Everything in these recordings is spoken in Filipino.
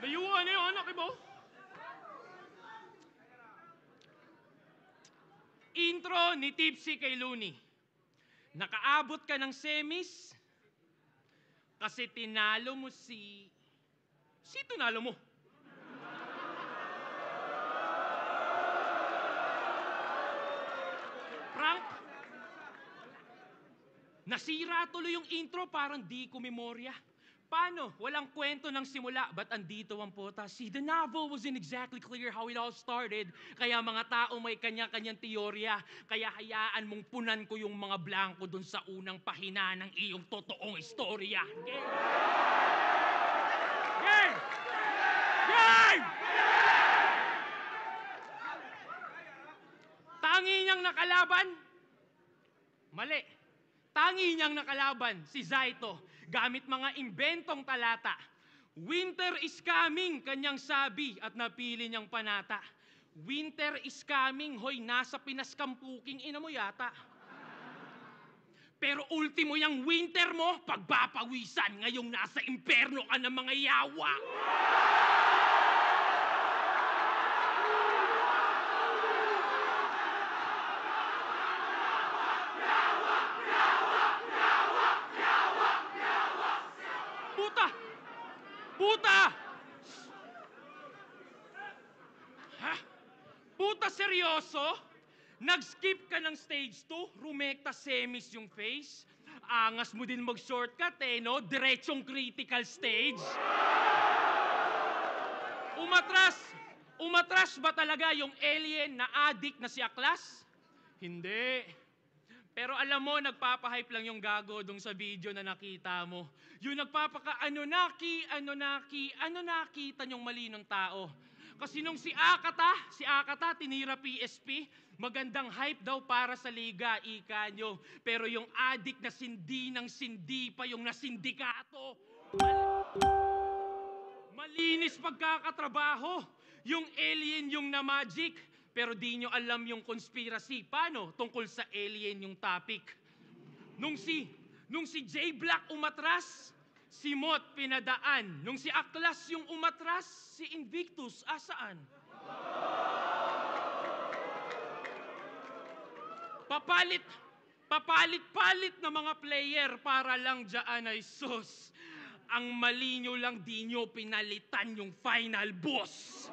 Layuan na yung anak, iba? Intro ni Tipsy kay Looney. Nakaabot ka ng semis kasi tinalo mo si... Si tinalo mo? Frank? Nasira tuloy yung intro, parang di ko memorya. Paano? Walang kwento ng simula, ba't andito ang pota? See, the novel wasn't exactly clear how it all started, kaya mga tao may kanya-kanyang teorya, kaya hayaan mong punan ko yung mga blanco dun sa unang pahina ng iyong totoong istorya. Game! Game! Game! Tangi niyang nakalaban? Mali. Tangi niyang nakalaban, si Zaito, gamit mga imbentong talata. Winter is coming, kanyang sabi at napili niyang panata. Winter is coming, hoy, nasa pinaskampuking ina mo yata. Pero ultimo yung winter mo, pagpapawisan, ngayong nasa imperno ka ng mga yawa. Puta! Ha? Puta, seryoso? Nag-skip ka ng stage 2, rumekta semis yung face. Angas mo din mag-shortcut no? Diretsong critical stage. Umatras ba talaga yung alien na addict na si Aklas? Hindi. Pero alam mo, nagpapahype lang yung gago dun sa video na nakita mo. Yung ano nakita niyong mali ng tao. Kasi nung si Akata tinira PSP, magandang hype daw para sa liga, ika nyo. Pero yung addict na sindi ng sindi pa yung nasindikato. Malinis pagkakatrabaho. Yung alien yung na-magic. Pero di nyo alam yung conspiracy. Paano? Tungkol sa alien yung topic. Nung si J Black umatras, si Mot pinadaan. Nung si Aklas yung umatras, si Invictus asaan? Papalit-palit na mga player para lang dyan ay sus. Ang mali nyo lang, di nyo pinalitan yung final boss.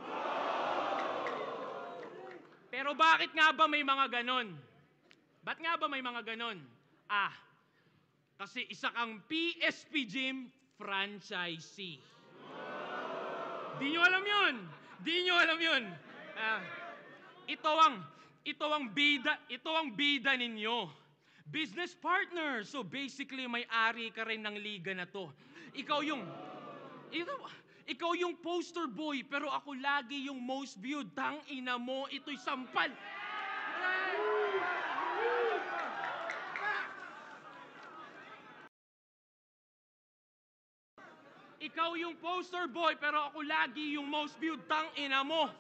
Pero bakit nga ba may mga ganon? Ba't nga ba may mga ganon? Kasi isa kang PSP Gym franchisee. Di nyo alam yun. Ito ang bida ninyo. Business partner. So basically, may-ari ka rin ng liga na to. Ikaw yung poster boy, pero ako lagi yung most viewed. Tangina mo, ito'y sampal. Ikaw yung poster boy, pero ako lagi yung most viewed. Tangina mo.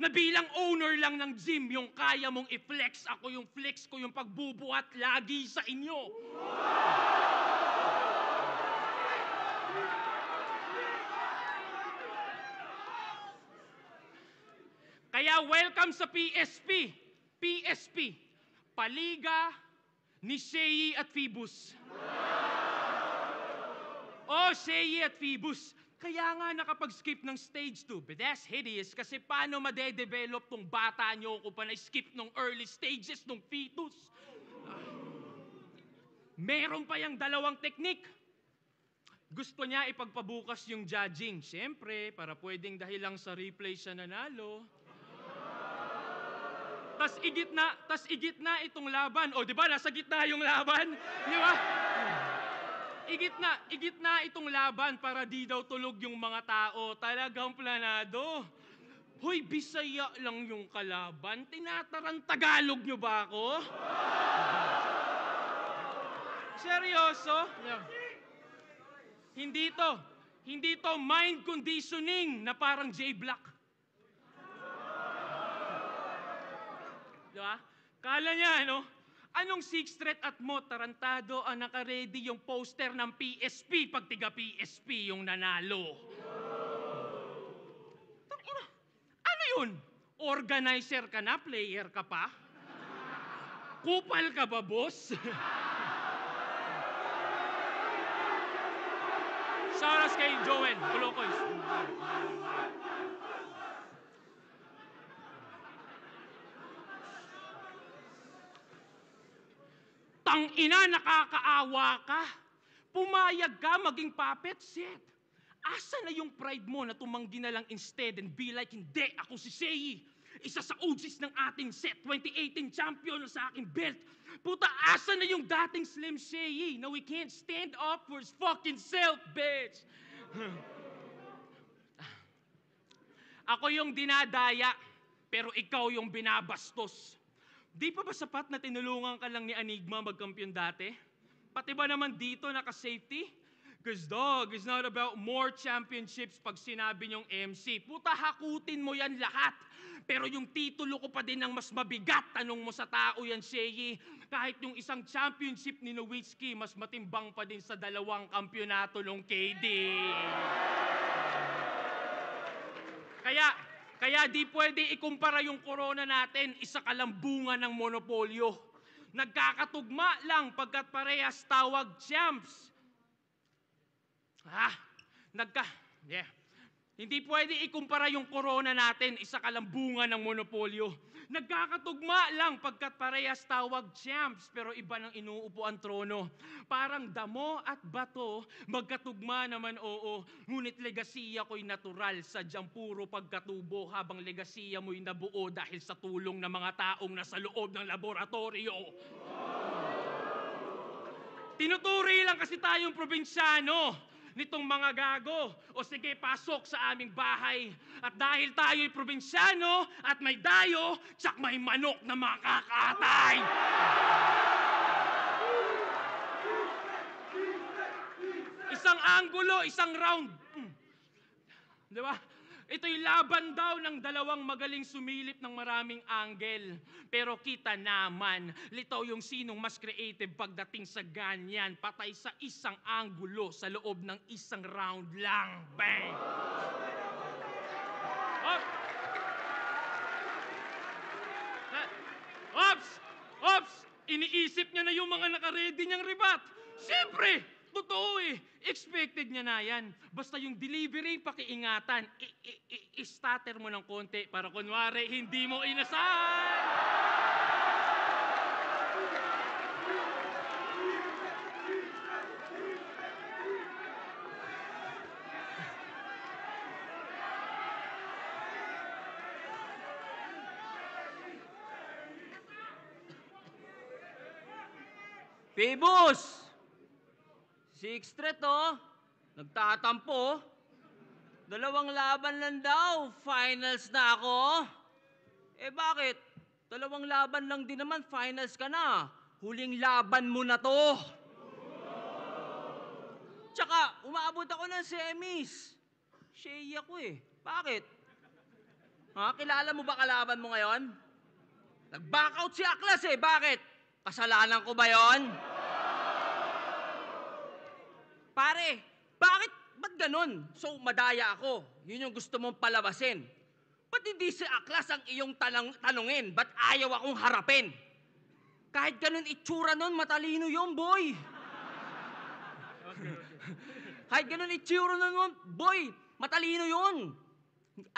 Na bilang owner lang ng gym, yung kaya mong i-flex, ako yung flex ko, yung pagbubuhat lagi sa inyo. Kaya welcome sa PSP. PSP, Paliga ni Shei at Phoebus. Shei at Phoebus. Kaya nga nakapag-skip ng stage 2. But that's hideous kasi paano madedevelop tong bata nyo kung pa na-skip ng early stages ng fetus? Meron pa yung dalawang technique. Gusto niya ipagpabukas yung judging. Siyempre, para pwedeng dahil lang sa replay siya nanalo. Tas igit na itong laban. O, di ba? Nasa gitna yung laban. Di ba? Igit na itong laban para di daw tulog yung mga tao. Talagang planado. Hoy, Bisaya lang yung kalaban. Tinatarang Tagalog nyo ba ako? Seryoso? Hindi to mind conditioning na parang J Black. Diba? Kala niya, Anong sixth threat at mo, tarantado ang naka-ready yung poster ng PSP pag tiga PSP yung nanalo? Tangina, ano yun? Organizer ka na, player ka pa? Kupal ka ba, boss? Shoutout kay Joel, Kulokoy. Tangina, nakakaawa ka. Pumayag ka maging puppet set. Asa na yung pride mo na tumanggi na lang instead and be like, hindi, ako si Seiyi. Isa sa OGs ng ating set, 2018 champion na sa aking belt. Puta, asa na yung dating Slim Seiyi na we can't stand up for his fucking self, bitch. Ako yung dinadaya, pero ikaw yung binabastos. Di pa ba sapat na tinulungan ka lang ni Enigma magkampiyon dati? Pati ba naman dito naka-safety? Cause dog, it's not about more championships pag sinabi niyong MC. Puta, hakutin mo yan lahat. Pero yung titulo ko pa din ang mas mabigat. Tanong mo sa tao yan, Seiyi. Kahit yung isang championship ni Nowitzki, mas matimbang pa din sa 2 kampyonato ng KD. Kaya di pwede ikumpara yung corona natin, isa kalambungan ng monopolyo. Nagkakatugma lang pagkat parehas tawag champs. Hindi pwede ikumpara yung corona natin, isa kalambungan ng monopolyo. Nagkakatugma lang pagkat parehas tawag champs, pero iba ng inuupo ang trono. Parang damo at bato, magkatugma naman oo. Ngunit legasiya ko'y natural, sadyang puro pagkatubo, habang legasiya mo'y nabuo dahil sa tulong ng mga taong nasa loob ng laboratorio. Tinuturi lang kasi tayong probinsyano nitong mga gago. O sige, pasok sa aming bahay. At dahil tayo'y probinsyano at may dayo, tsak may manok na makakatay. Isang anggulo, isang round. Di ba? Ito'y laban daw ng 2 magaling sumilip ng maraming angle. Pero kita naman, litaw yung sinong mas creative pagdating sa ganyan. Patay sa isang anggulo sa loob ng isang round lang. Bang! Ops! Iniisip niya na yung mga naka-ready niyang ribat. Siyempre! Totoo eh. Expected niya na yan. Basta yung delivery, pakiingatan. I-stutter mo ng konti para kunwari hindi mo inasahan. Pibus! Sixth threat, oh. Nagtatampo. 2 laban lang daw. Finals na ako. Eh bakit? 2 laban lang din naman. Finals ka na. Huling laban mo na to. Tsaka, umaabot ako ng semis. Seiyi ako eh. Bakit? Ha? Kilala mo ba kalaban mo ngayon? Nag-backout si Aklas eh. Bakit? Kasalanan ko ba yon? Pare, ba't ganun? So, madaya ako. Yun yung gusto mong palabasin. Ba't hindi si Aklas ang iyong tanungin? Ba't ayaw akong harapin? Kahit ganun itsura nun, matalino yun, boy. Kahit ganun itsura nun, boy, matalino yun.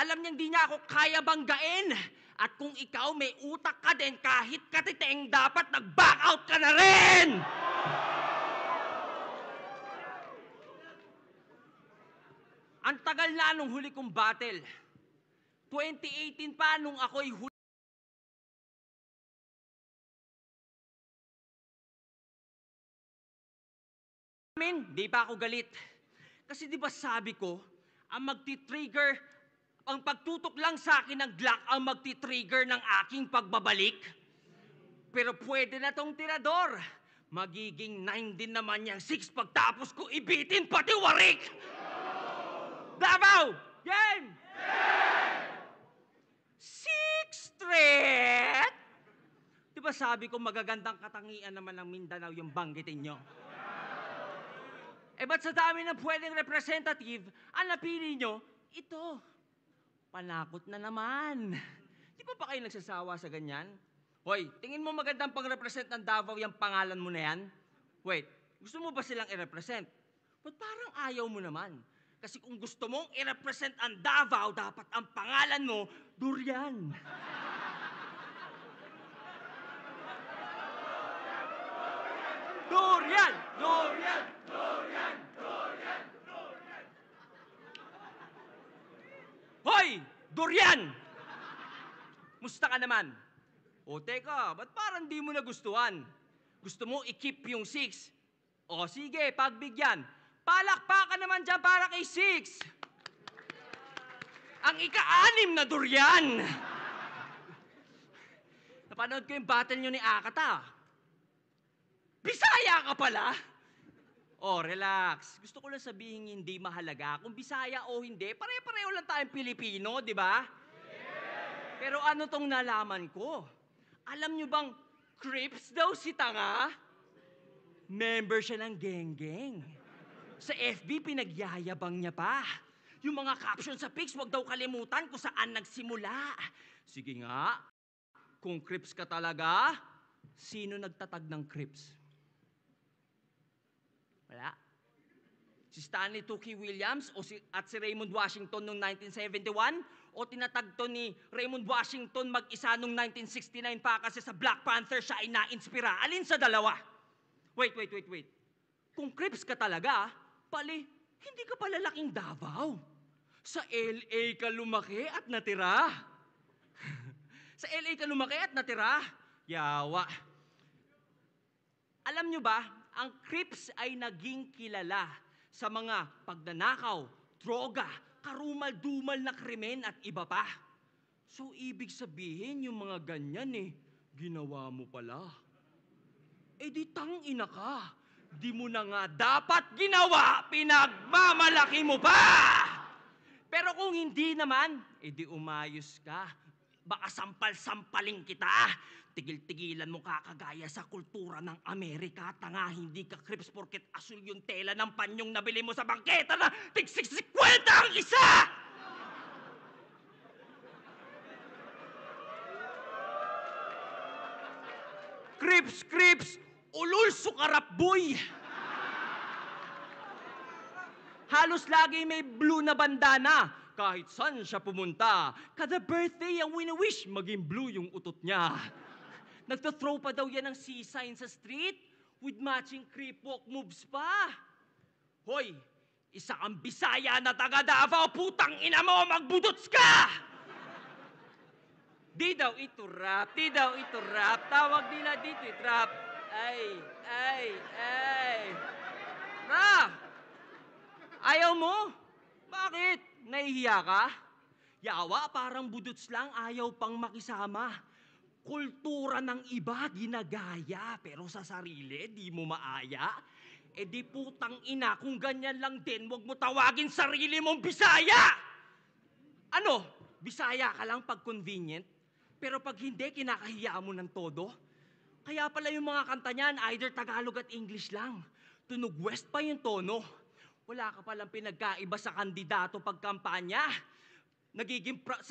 Alam niyang di niya ako kaya banggain. At kung ikaw may utak ka din, kahit katiteng, dapat nag-back out ka na rin! Ang tagal na nung huli kong battle. 2018 pa nung ako'y huli. Di pa ako galit. Kasi di ba sabi ko, ang magti-trigger, ang pagtutok lang sa akin ng Glock ang magti-trigger ng aking pagbabalik. Pero pwede na tong tirador. Magiging 9 din naman yung 6 pagtapos ko ibitin pati warik. Davao! Game! Sixth threat! Di ba ba sabi ko magagandang katangian naman ng Mindanao yung banggitin nyo? Ba't sa dami ng pwedeng representative, ang napili nyo, ito. Panakot na naman. Di ba kayo nagsasawa sa ganyan? Hoy, tingin mo magandang pang-represent ng Davao yung pangalan mo na yan? Wait, gusto mo ba silang i-represent? Ba't parang ayaw mo naman? Kasi kung gusto mong i-represent ang Davao, dapat ang pangalan mo, Durian. Durian! Durian! Durian! Durian! Durian! Hoy! Durian! Musta ka naman? O teka, ba't parang di mo nagustuhan? Gusto mo i-keep yung 6? O sige, pagbigyan. Palakpakan naman dyan para kay 6. Ang ika-6 na Durian! Napanood ko yung battle nyo ni Akata. Bisaya ka pala? Oh, relax. Gusto ko lang sabihin hindi mahalaga kung Bisaya o hindi. Pare-pareho lang tayong Pilipino, di ba? Yeah. Pero ano tong nalaman ko? Alam nyo bang Crips daw si Tanga? Member siya ng geng-geng. Sa FB, pinagyayabang niya pa. Yung mga caption sa pics, wag daw kalimutan kung saan nagsimula. Sige nga, kung Crips ka talaga, sino nagtatag ng Crips? Wala. Si Stanley Tookie Williams at si Raymond Washington noong 1971 o tinatag to ni Raymond Washington mag-isa noong 1969 pa kasi sa Black Panther siya ay na-inspira. Alin sa dalawa? Wait. Kung Crips ka talaga, hindi ka pala laking Davao. Sa LA ka lumaki at natira. Sa LA ka lumaki at natira. Yawa. Alam nyo ba, ang Crips ay naging kilala sa mga pagnanakaw, droga, karumal-dumal na krimen at iba pa. So, ibig sabihin yung mga ganyan ginawa mo pala. Di tangina ka. Di mo na nga dapat ginawa, pinagmamalaki mo pa! Pero kung hindi naman, di umayos ka. Baka sampal-sampaling kita. Tigil-tigilan mo kakagaya sa kultura ng Amerika. Tanga, hindi ka Crips porket asul yung tela ng panyong nabili mo sa bangketa na tig-60 ang isa! Crips, ulul sukarap boy! Halos lagi may blue na bandana. Kahit saan siya pumunta, kada birthday ang wini-wish, maging blue yung utot niya. Nagto-throw pa daw yan ng C-sign sa street with matching creep walk moves pa. Hoy, isa kang Bisaya na taga Davao, putang ina mo, magbudots ka! Di daw ito rap. Tawag nila dito rap. Ay. Rap! Ayaw mo? Bakit? Nahihiya ka? Yawa, parang budots lang, ayaw pang makisama. Kultura ng iba ginagaya, pero sa sarili, di mo maaya. Di putang ina, kung ganyan lang din, wag mo tawagin sarili mong Bisaya! Ano? Bisaya ka lang pag convenient? Pero pag hindi, kinakahiya mo ng todo? Kaya pala yung mga kanta niyan, either Tagalog at English lang. Tunog West pa yung tono. Wala ka palang pinagkaiba sa kandidato pagkampanya.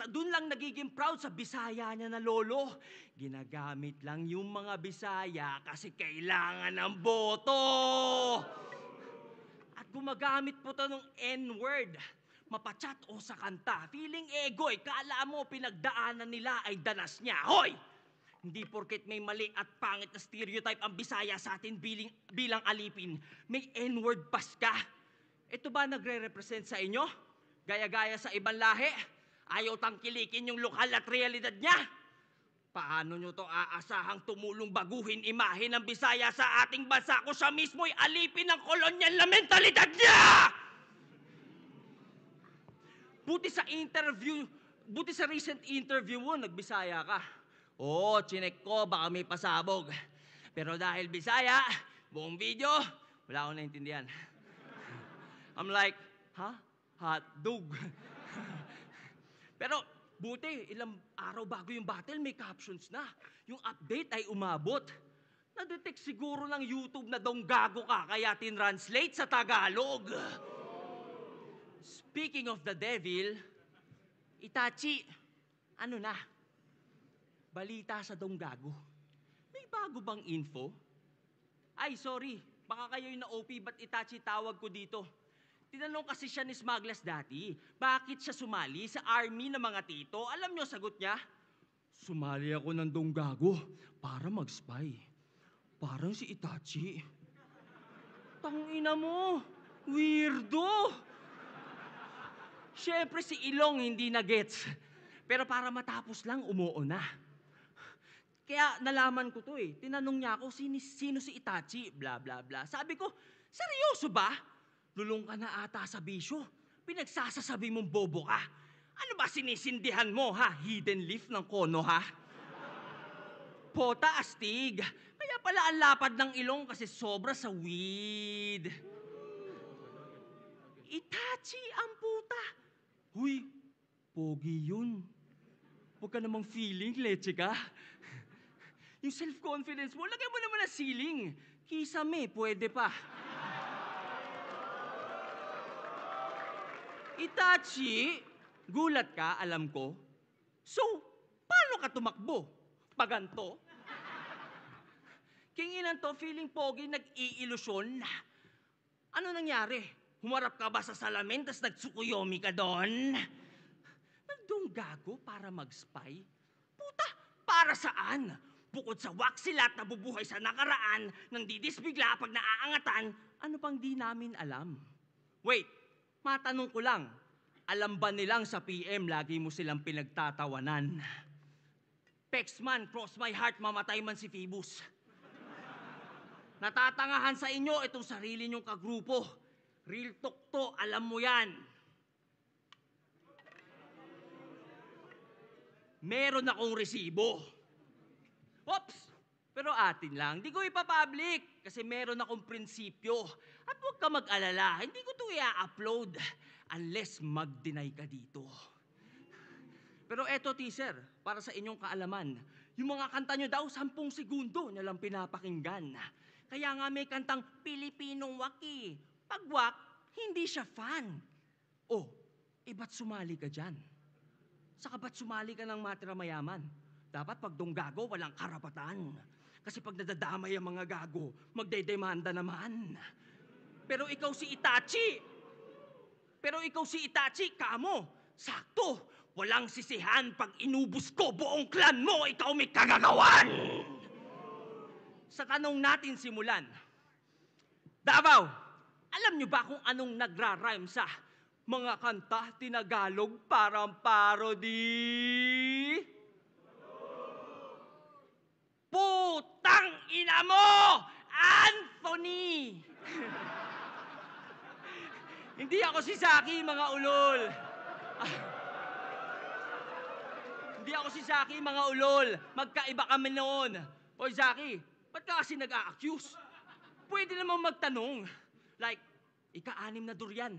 Doon lang nagiging proud sa Bisaya niya na lolo. Ginagamit lang yung mga Bisaya kasi kailangan ng boto. At gumagamit po ito ng N-word. Mapachat o sa kanta. Feeling ego kala mo pinagdaanan nila ay danas niya. Hoy! Hindi porket may mali at pangit na stereotype ang Bisaya sa atin bilang alipin. May N-word pas ka. Ito ba nagre-represent sa inyo? Gaya-gaya sa ibang lahi? Ayaw tangkilikin yung lokal at realidad niya? Paano nyo to aasahang tumulong baguhin imahe ng Bisaya sa ating bansa kung siya mismo'y alipin ng kolonyal na mentalidad niya? Buti sa recent interview mo, nagbisaya ka. Oo, chinek ko, baka may pasabog. Pero dahil Bisaya, buong video, wala akong naintindihan. I'm like, hot dog. Pero Buti, ilang araw bago yung battle, may captions na. Yung update ay umabot. Na-detect siguro ng YouTube na dong gago ka, kaya tinranslate sa Tagalog. Speaking of the devil, Itachi, ano na? Balita sa dong gago. May bago bang info? Ay, sorry. Baka kayo yung na-OP, ba't Itachi tawag ko dito? Tinanong kasi siya ni Smuggler's dati, bakit siya sumali sa army ng mga tito? Alam niyo, sagot niya, sumali ako ng donggago para mag-spy. Parang si Itachi. Tangina mo, weirdo! Siyempre si Ilong hindi na-gets. Pero para matapos lang, umuo na. Kaya nalaman ko to eh. Tinanong niya ako, sino si Itachi? Bla bla bla. Sabi ko, seryoso ba? Lulong ka na ata sa bisyo. Pinagsasasabi mong bobo ka. Ano ba sinisindihan mo ha? Hidden leaf ng kono ha? Pota astig. Kaya pala ang lapad ng ilong kasi sobra sa weed. Itachi ang puta. Huy, pogi yun. Huwag ka namang feeling, leche ka. Yung self-confidence mo, lagay mo naman na ceiling. Kisame, pwede pa. Itachi, gulat ka, alam ko. So, paano ka tumakbo? Paganto? Kinginan to, feeling pogi, nag-iilusyon. Ano nangyari? Humarap ka ba sa salamin, tas nagsukuyomi ka doon? Nagdonggago para mag-spy? Puta, para saan? Bukod sa waksilat na bubuhay sa nakaraan, nang didisbigla pag naaangatan, ano pang di namin alam? Wait, matanong ko lang, alam ba nilang sa PM lagi mo silang pinagtatawanan? Pexman, cross my heart, mamatay man si Phoebus. Natatangahan sa inyo itong sarili nyong kagrupo. Real talk to, alam mo yan. Meron akong resibo. Oops! Pero atin lang, di ko ipapublic kasi meron akong prinsipyo. At huwag ka mag-alala, hindi ko ito i-upload unless mag-deny ka dito. Pero eto teaser, para sa inyong kaalaman, yung mga kanta nyo daw, 10 segundo nyo lang pinapakinggan. Kaya nga may kantang Pilipinong waki. Pag wak, hindi siya fan. Oh, ba't sumali ka dyan? Saka ba't sumali ka ng matira mayaman? Dapat pag donggago, walang karapatan. Kasi pag nadadamay ang mga gago, magdedemanda naman. Pero ikaw si Itachi, kamo, sakto. Walang sisihan pag inubos ko buong clan mo, ikaw may kagagawan. Sa tanong natin simulan, Davao, alam nyo ba kung anong nagra-rhyme sa mga kanta tinagalog parang parody? Putang ina mo, Anthony! Hindi ako si Saki, mga ulol. Hindi ako si Saki, mga ulol. Magkaiba kami noon. Hoy, Saki, ba't ka kasi nag-a-accuse? Pwede namang magtanong. Like, ika-6 na durian.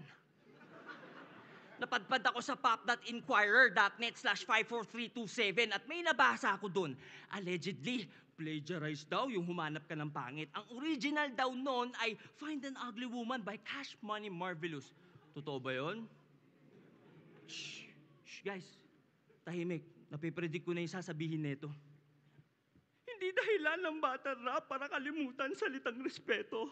Napadpad ako sa pop.inquirer.net/54327 at may nabasa ako dun. Allegedly, plagiarized daw yung humanap ka ng pangit. Ang original daw nun ay Find an Ugly Woman by Cash Money Marvelous. Totoo ba yun? Shh, guys. Tahimik. Napipredict ko na yung sasabihin nito. Hindi dahilan ng battle rap para kalimutan salitang respeto.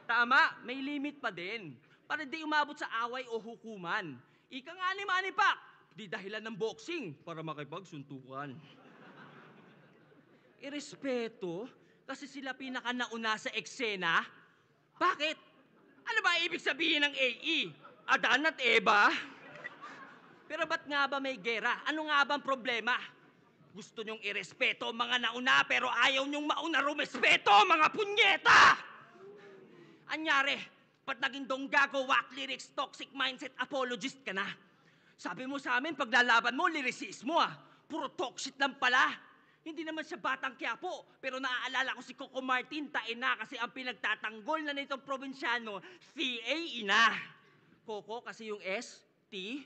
Tama, may limit pa din. Para di umabot sa away o hukuman. Ika nga ni Manny Pac, di dahilan ng boxing para makipagsuntukan. Irespeto kasi sila pinaka-nauna sa eksena? Bakit? Ano ba ibig sabihin ng AE? Adan at Eva? Pero ba't nga ba may gera? Ano nga bang problema? Gusto nyong irespeto mga nauna pero ayaw nyong mauna rumespeto mga punyeta! Anyari, ba't naging donggago, whack lyrics, toxic mindset, apologist ka na? Sabi mo sa amin, paglalaban mo, lyricismo ah. Puro talk shit lang pala. Hindi naman siya batang Quiapo, pero naaalala ko si Coco Martin, taina kasi ang pinagtatanggol na nitong probinsyano, CA ina. Coco kasi yung S, T,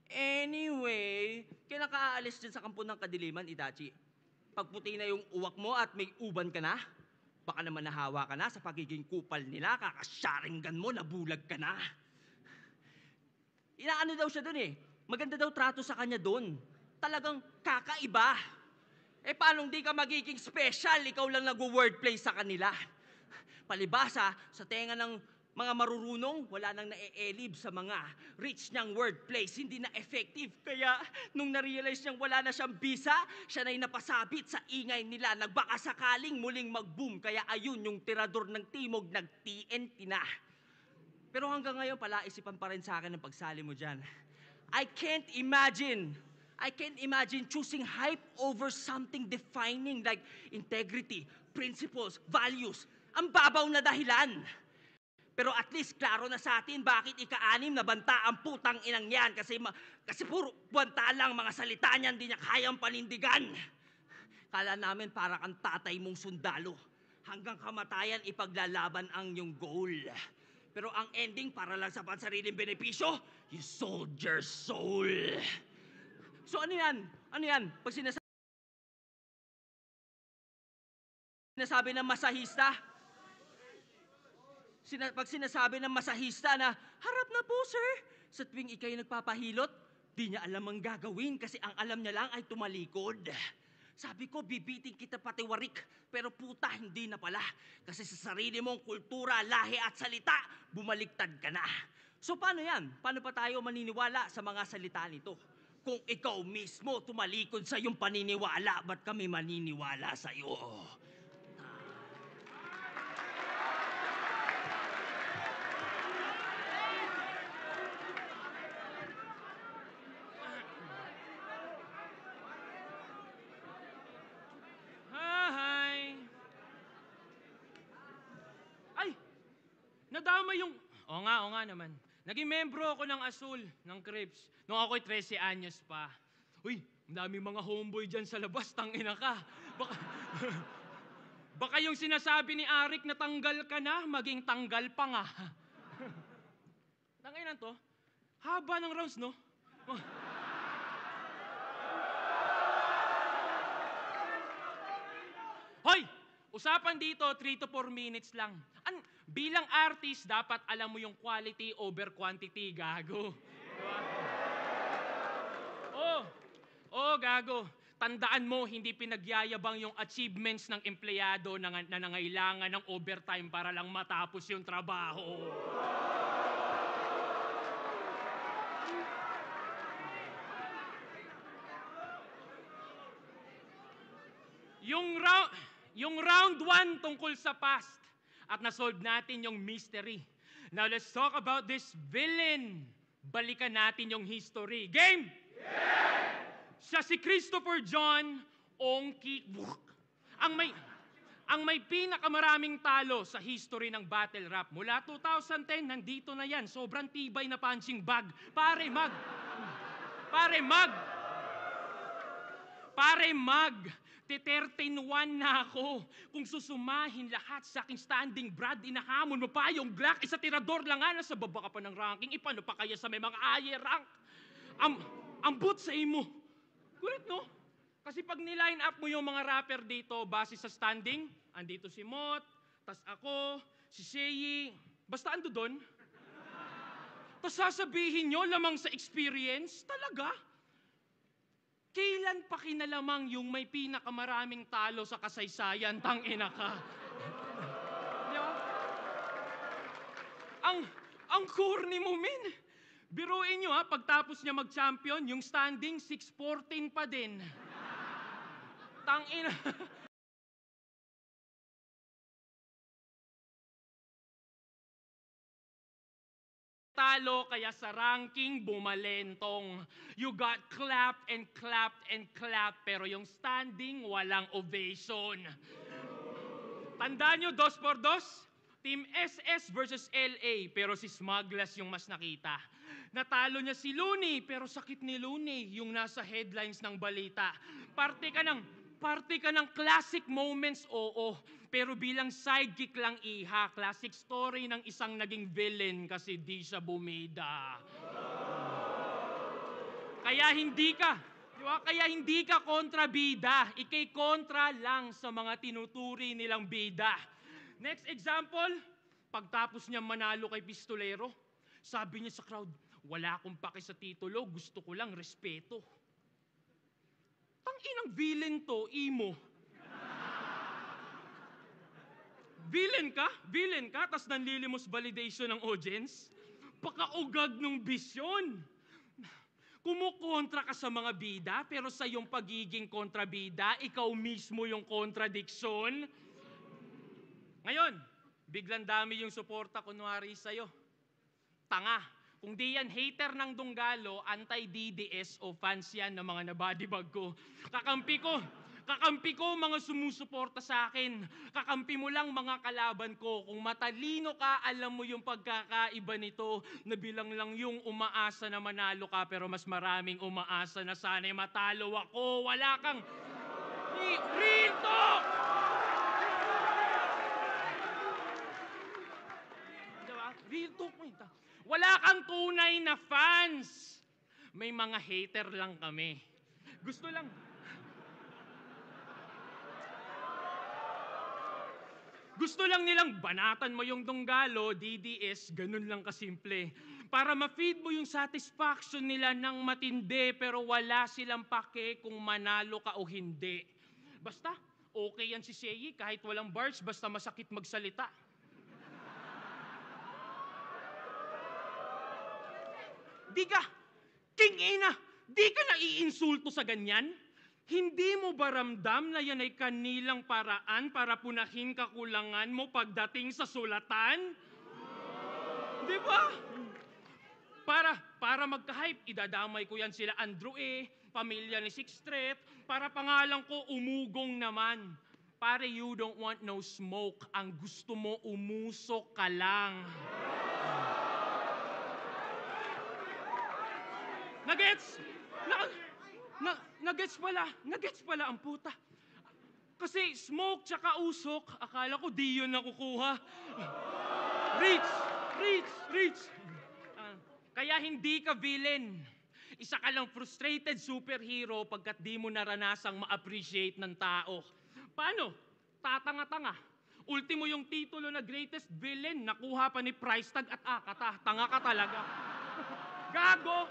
Anyway, kailan ka aalis dyan sa kampo ng kadiliman, Itachi? Pagputi na yung uwak mo at may uban ka na? Baka naman nahawa ka na sa pagiging kupal nila, kakasyaringgan mo, nabulag ka na. Inaano daw siya dun eh. Maganda daw trato sa kanya dun. Talagang kakaiba. Eh paano di ka magiging special? Ikaw lang nag-wordplay sa kanila. Palibasa, sa tenga ng mga marurunong, wala nang nae-elib sa mga rich niyang wordplays, hindi na effective. Kaya, nung na-realize niyang wala na siyang bisa, siya na'y napasabit sa ingay nila, nagbaka sakaling muling mag-boom. Kaya ayun, yung tirador ng timog, nag-TNT na. Pero hanggang ngayon, palaisipan pa rin sa akin ang pagsali mo dyan. I can't imagine choosing hype over something defining like integrity, principles, values. Ang babaw na dahilan. Pero at least klaro na sa atin bakit ika-anim na banta ang putang inang yan. Kasi puro banta lang mga salita niyan, hindi niya kayang panindigan. Kala namin para kang tatay mong sundalo. Hanggang kamatayan ipaglalaban ang iyong goal. Pero ang ending para lang sa pansariling benepisyo, you sold your soul. So ano yan? Ano yan? Pag sinasabi ng masahista, pag sinasabi ng masahista na, harap na po, sir. Sa tuwing ikay nagpapahilot, di niya alam ang gagawin kasi ang alam niya lang ay tumalikod. Sabi ko, bibiting kita pati warik, pero puta, hindi na pala. Kasi sa sarili mong kultura, lahi at salita, bumaliktad ka na. So paano yan? Paano pa tayo maniniwala sa mga salita nito? Kung ikaw mismo tumalikod sa iyong paniniwala, ba't kami maniniwala sa iyo? Hi! Ay! Nadama yung... Oo nga naman. Naging membro ako ng Azul, ng Crips, nung ako'y 13 anyos pa. Uy, ang daming mga homeboy dyan sa labas, tangina ka. Baka yung sinasabi ni Arik na tanggal ka na, maging tanggal pa nga. Tangina to, haba ng rounds, no? Hoy! Usapan dito, 3 to 4 minutes lang. Bilang artist, dapat alam mo yung quality over quantity, gago. Diba? Gago. Tandaan mo, hindi pinagyayabang yung achievements ng empleyado na nangailangan ng overtime para lang matapos yung trabaho. Yung round 1 tungkol sa past at nasolve natin yung mystery. Now let's talk about this villain. Balikan natin yung history. Game! Siya si Christopher John Ongki. Ang may pinakamaraming talo sa history ng battle rap. Mula 2010, nandito na yan. Sobrang tibay na punching bag. Pare mag. 13-1 na ako. Kung susumahin lahat sa aking standing, Brad, inahamon mo pa yung Glock. Isa tirador lang nga, nasa baba ka pa ng ranking. Ipano pa kaya sa may mga higher rank? Ambot sa imo. Kulit, no? Kasi pag niline up mo yung mga rapper dito, base sa standing, andito si Mot, tas ako, si Seyi, basta ando doon. Tas sasabihin nyo lamang sa experience, talaga? Kailan pa kinalamang yung may pinakamaraming talo sa kasaysayan, tangina ka? Di ba? Ang corny mo, min. Biruin nyo ha, pagtapos niya mag-champion, yung standing 6-14 pa din. Tangina. Talo kaya sa ranking bumalentong. You got clapped and clapped and clapped pero yung standing walang ovation. Tandaan nyo, 2-2, Team SS versus LA pero si Smugglers yung mas nakita. Natalo niya si Looney pero sakit ni Looney yung nasa headlines ng balita. Parte ka ng classic moments, oo. Pero bilang sidekick lang iha, classic story ng isang naging villain kasi di siya bumida. Kaya hindi ka, di ba? Kaya hindi ka kontrabida. Ikay kontra lang sa mga tinuturi nilang bida. Next example, pagtapos niya manalo kay Pistolero, sabi niya sa crowd, wala akong pake sa titulo, gusto ko lang respeto. Tanginang villain to, imo. Villain ka, tas nanlilimos validation ng audience? Pakaugad ng bisyon. Kumukontra ka sa mga bida, pero sa iyong pagiging kontrabida, ikaw mismo yung kontradiksyon. Ngayon, biglang dami yung suporta kunwari sa'yo. Tanga. Kung di yan hater ng Dunggalo, anti-DDS o fans yan ng mga nabadibag ko. Kakampi ko mga sumusuporta sa akin. Kakampi mo lang mga kalaban ko. Kung matalino ka, alam mo yung pagkakaiba nito na bilang lang yung umaasa na manalo ka pero mas maraming umaasa na sana'y matalo ako. Wala kang... Real talk! Diba? Real talk mo ito. Wala kang tunay na fans. May mga hater lang kami. Gusto lang nilang banatan mo yung Dunggalo, DDS, ganun lang kasimple. Para ma-feed mo yung satisfaction nila ng matindi pero wala silang pake kung manalo ka o hindi. Basta, okay yan si Seyi kahit walang bars, basta masakit magsalita. Di ka naiinsulto sa ganyan? Hindi mo ba ramdam na yan ay kanilang paraan para punahin kakulangan mo pagdating sa sulatan? Di ba? Para magka-hype, idadamay ko yan sila Andrew E., pamilya ni Sixth Street, para pangalan ko umugong naman. Pare, you don't want no smoke. Ang gusto mo, umusok ka lang. Nagets? Nagets pala ang puta. Kasi smoke tsaka usok, akala ko di yun nakukuha. Reach. Kaya hindi ka villain. Isa ka lang frustrated superhero pagkat di mo naranasang ma-appreciate ng tao. Paano? Tatanga-tanga. Ultimo yung titulo na greatest villain, nakuha pa ni price tag at akata. Tanga ka talaga. Gago!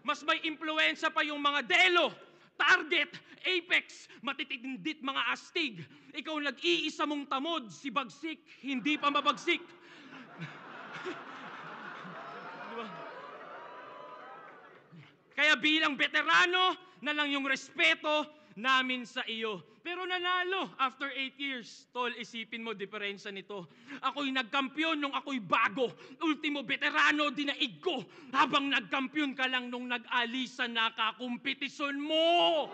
Mas may impluensya pa yung mga Delo, Target, Apex, matitindit mga astig. Ikaw nag-iisa mong tamod, si Bagsik, hindi pa mabagsik. Diba? Kaya bilang veterano na lang yung respeto namin sa iyo. Pero nanalo after 8 years. Tol, isipin mo diferensya nito. Ako'y nagkampiyon nung ako'y bago. Ultimo veterano, dinaig ko. Habang nagkampiyon ka lang nung nag-alisan na kakumpetisyon mo.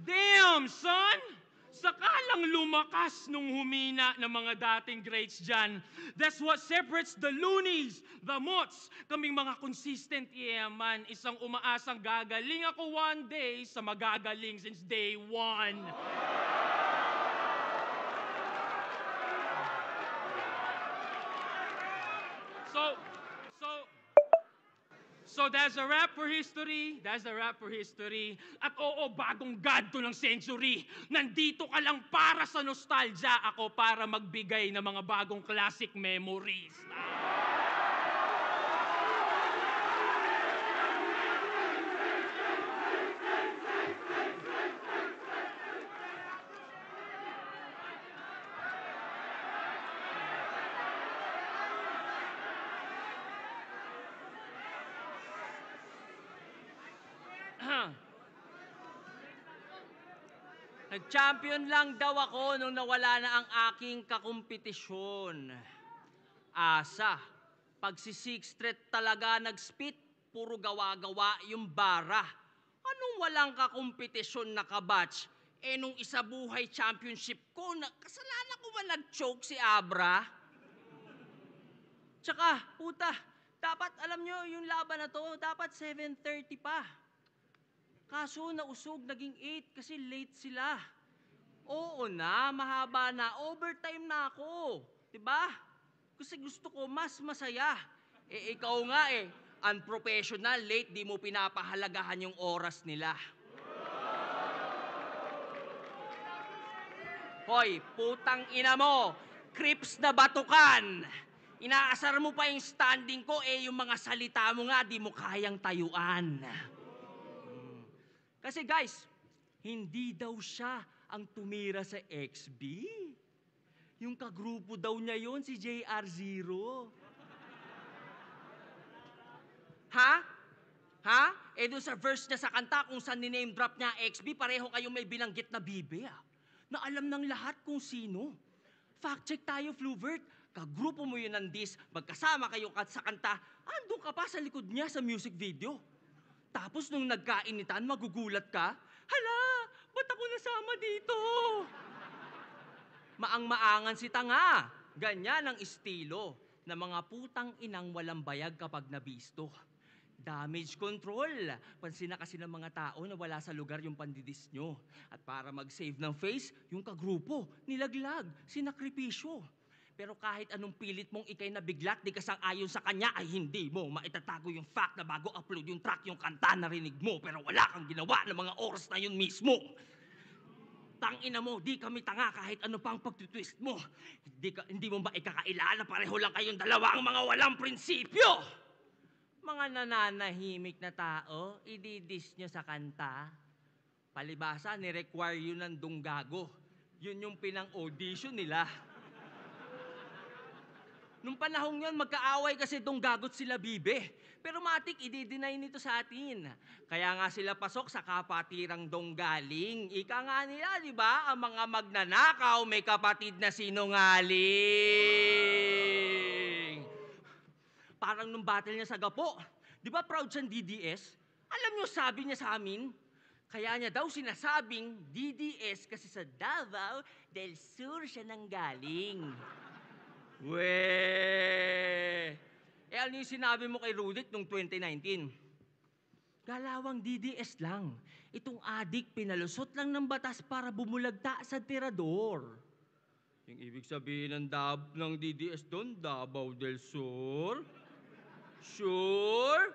Damn, son! Sakalang lumakas nung humina ng mga dating greats dyan. That's what separates the loonies, the mots, kaming mga consistent yaman. Isang umaasang gagaling ako one day sa magagaling since day one. So that's a wrap for history. At oo, bagong god to ng century. Nandito ka lang para sa nostalgia. Ako para magbigay ng mga bagong classic memories. Nag-champion lang daw ako nung nawala na ang aking kakumpetisyon. Asa, pag si Sixth Street talaga nag-spit, puro gawa-gawa yung bara. Anong walang kakumpetisyon na kabatch? Nung isa buhay championship ko, kasalanan ko ba nag-choke si Abra? Tsaka, puta, dapat alam nyo yung laban na to, dapat 7:30 pa. Kaso nausog, naging 8 kasi late sila. Oo na, mahaba na. Overtime na ako. Diba? Kasi gusto ko mas masaya. Eh, ikaw nga eh, unprofessional, late, di mo pinapahalagahan yung oras nila. Hoy, putang ina mo! Crips na batukan! Inaasar mo pa yung standing ko, eh yung mga salita mo nga, di mo kayang tayuan. Kasi guys, hindi daw siya ang tumira sa XB. Yung kagrupo daw niya yon si JR0. Ha? Ha? Eh doon sa verse niya sa kanta kung saan ni-name drop niya XB, pareho kayong may binanggit na bibe na alam ng lahat kung sino. Fact check tayo, Fluvert. Kagrupo mo yun ng diss, magkasama kayo sa kanta, andun ka pa sa likod niya sa music video. Tapos nung nagkainitan, magugulat ka, hala, ba't ako nasama dito? Maang-maangan si tanga. Ganyan ang estilo ng mga putang inang walang bayag kapag nabisto. Damage control. Pansin na kasi ng mga tao na wala sa lugar yung pandidis nyo. At para mag-save ng face, yung kagrupo, nilaglag, sinakripisyo. Pero kahit anong pilit mong ikay na biglat, di ka sang-ayon sa kanya, ay hindi mo maitatago yung fact na bago upload yung track, yung kanta narinig mo, pero wala kang ginawa ng mga oras na yun mismo. Tangina mo, di kami tanga kahit ano pang pagtutwist mo. Hindi mo ba ikakailala, pareho lang kayong dalawang mga walang prinsipyo. Mga nananahimik na tao, ididis nyo sa kanta. Palibasa, ni-require yun ng dunggago. Yun yung pinang-audition nila. Nung panahong yun, magkaaway kasi dunggagot sila bibe. Pero matik, i-deny nito sa atin. Kaya nga sila pasok sa kapatirang donggaling. Ika nga nila, di ba? Ang mga magnanakaw may kapatid na sinungaling. Parang nung battle niya sa Gapo, di ba proud siyang DDS? Alam niyo, sabi niya sa amin, kaya niya daw sinasabing DDS kasi sa Davao del Sur siya nanggaling. Weh! Eh ano yung sinabi mo kay Rudit nung 2019? Galawang DDS lang. Itong adik pinalusot lang ng batas para bumulagta sa tirador. Yung ibig sabihin ng DDS doon, Davao del Sur? Sure?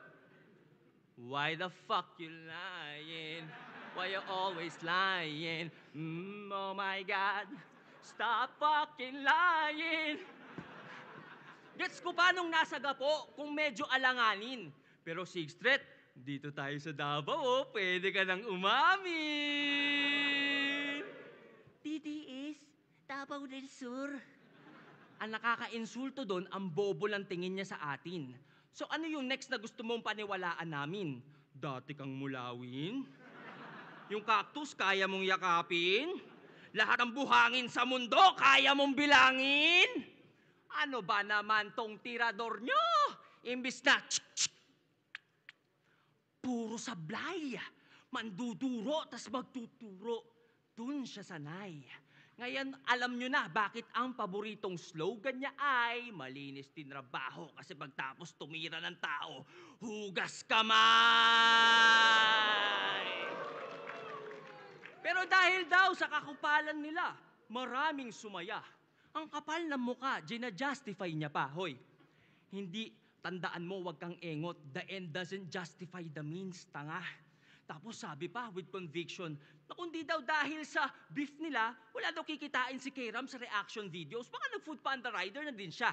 Why the fuck you lying? Why you always lying? Oh my God, stop fucking lying! Gets ko pa nung nasa Gapo kung medyo alanganin. Pero 6th Street, dito tayo sa Davao, pwede ka nang umamin. DDS, Davao del Sur. Ang nakaka-insulto doon, ang bobo lang tingin niya sa atin. So ano yung next na gusto mong paniwalaan namin? Dati kang mulawin? Yung cactus, kaya mong yakapin? Lahat ng buhangin sa mundo, kaya mong bilangin? Ano ba naman tong tirador nyo? Imbis na puro sablay, manduduro, tas magtuturo. Dun siya sanay. Ngayon, alam nyo na bakit ang paboritong slogan niya ay malinis din trabaho kasi pagtapos tumira ng tao, hugas kamay! Pero dahil daw sa kakupalan nila, maraming sumaya. Ang kapal ng muka, gina-justify niya pa. Hoy, hindi, tandaan mo, wag kang engot. The end doesn't justify the means, tanga. Tapos sabi pa, with conviction, na kundi daw dahil sa beef nila, wala daw kikitain si Kram sa reaction videos, baka nag-food panda rider na din siya.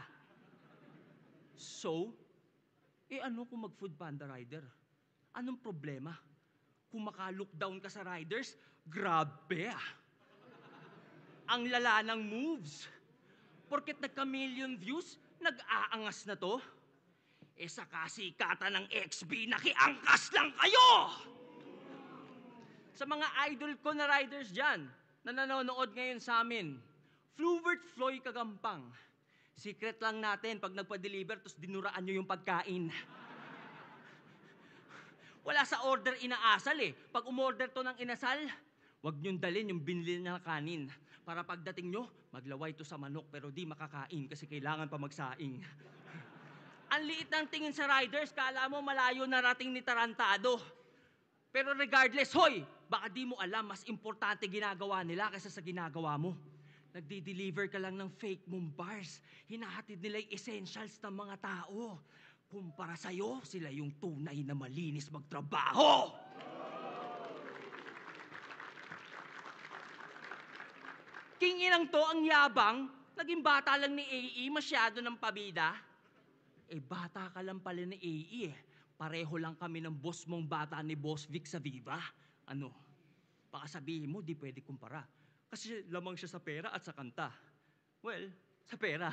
So, ano kung mag-food panda rider? Anong problema? Kung maka-lookdown ka sa riders, grabe ah. Ang lala ng moves. Porket nagka-million views, nag-aangas na to. Eh sa kasikatan ng XB, nakiangkas lang kayo! Sa mga idol ko na riders dyan, na nanonood ngayon sa amin, Fluvert Floy Kagampang. Secret lang natin pag nagpa-deliver, tapos dinuraan nyo yung pagkain. Wala sa order inaasal eh. Pag umorder to ng inasal, wag nyong dalhin yung binili na kanin. Para pagdating nyo, maglaway to sa manok pero di makakain kasi kailangan pa magsaing. Ang liit ng tingin sa riders, kala mo malayo narating ni Tarantado. Pero regardless, hoy, baka di mo alam, mas importante ginagawa nila kaysa sa ginagawa mo. Nagdi-deliver ka lang ng fake mong bars. Hinahatid nila yung essentials ng mga tao. Kumpara sa'yo, sila yung tunay na malinis magtrabaho. Kinginang to ang yabang, naging bata lang ni AE, masyado ng pabida. Bata ka lang pala ni AE eh. Pareho lang kami ng boss mong bata ni Boss Vic sa Viva. Ano? Baka sabihin mo, di pwede kumpara. Kasi lamang siya sa pera at sa kanta. Well, sa pera.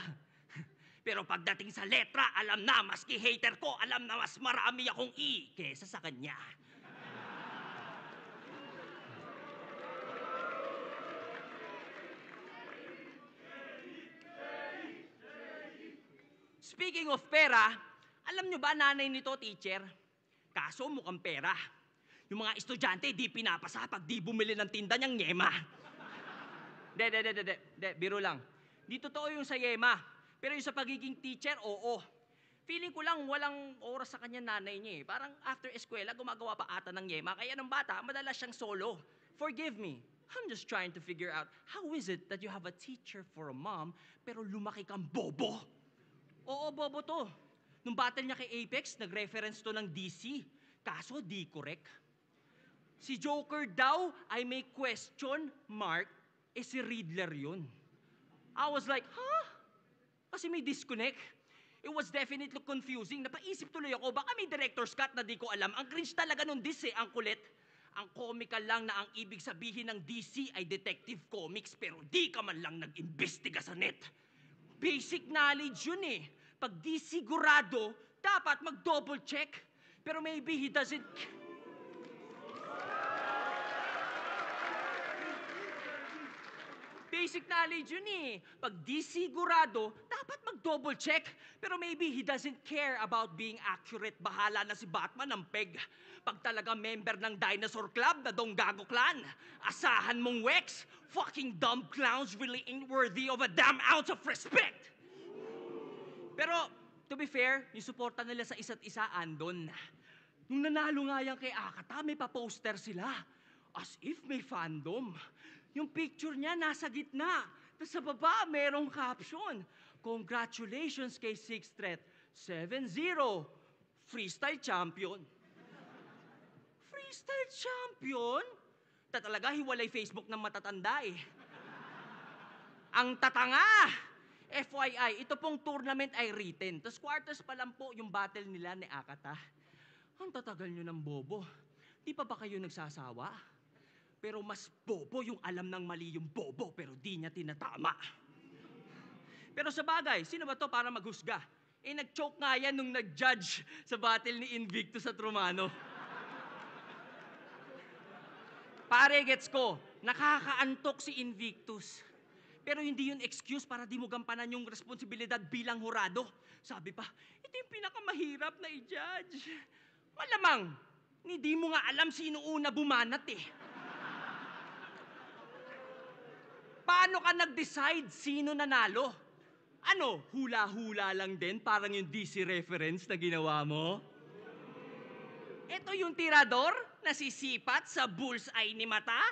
Pero pagdating sa letra, alam na, maski hater ko, alam na mas marami akong E kesa sa kanya. Speaking of pera, alam nyo ba nanay nito, teacher? Kaso mukhang pera. Yung mga estudyante, di pinapasa pag di bumili ng tinda niyang yema. De, biro lang. Di totoo yung sa yema. Pero yung sa pagiging teacher, oo. Feeling ko lang walang oras sa kanya nanay niya eh. Parang after eskwela, gumagawa pa ata ng yema. Kaya ng bata, madalas siyang solo. Forgive me. I'm just trying to figure out how is it that you have a teacher for a mom pero lumaki kang bobo? Oo, bobo to. Nung battle niya kay Apex, nag-reference to ng DC. Kaso di correct. Si Joker daw ay may question mark, si Riddler yun. I was like, huh? Kasi may disconnect. It was definitely confusing. Napaisip tuloy ako, baka may director's cut na di ko alam. Ang cringe talaga nung DC, ang kulit. Ang comical lang na ang ibig sabihin ng DC ay detective comics pero di ka man lang nag-imbestiga sa net. Basic knowledge yun eh. Pag di sigurado, dapat mag-double check. Pero maybe he doesn't... Basic knowledge yun eh. Pag di sigurado, dapat mag-double check. Pero maybe he doesn't care about being accurate. Bahala na si Batman ng peg. Pag talaga member ng Dinosaur Club na Donggago Clan, asahan mong Wex, fucking dumb clowns really ain't worthy of a damn ounce of respect. Pero, to be fair, yung suporta nila sa isa't isa andon. Nung nanalo nga yan kay Akata, may pa-poster sila. As if may fandom. Yung picture niya nasa gitna. Tapos sa baba, merong caption. Congratulations kay Sixth Threat. 7-0. Freestyle champion. Freestyle champion? Talaga, hiwalay Facebook ng matatanda eh. Ang tatanga! FYI, ito pong tournament ay written. Tapos quarters pa lang po yung battle nila ni Akata. Ang tatagal nyo ng bobo. Di pa ba kayo nagsasawa? Pero mas bobo yung alam ng mali yung bobo pero di niya tinatama. Pero sa bagay, sino ba to para maghusga? Nag-choke nga yan nung nag-judge sa battle ni Invictus at Romano. Pare, gets ko, nakakaantok si Invictus. Pero hindi yun excuse para di mo gampanan yung responsibilidad bilang hurado. Sabi pa, ito yung pinakamahirap na i-judge. Malamang, hindi mo nga alam sino una bumanat eh. Paano ka nag-decide sino nanalo? Ano, hula-hula lang din parang yung DC reference na ginawa mo? Ito yung tirador na sisipat sa bullseye ni mata?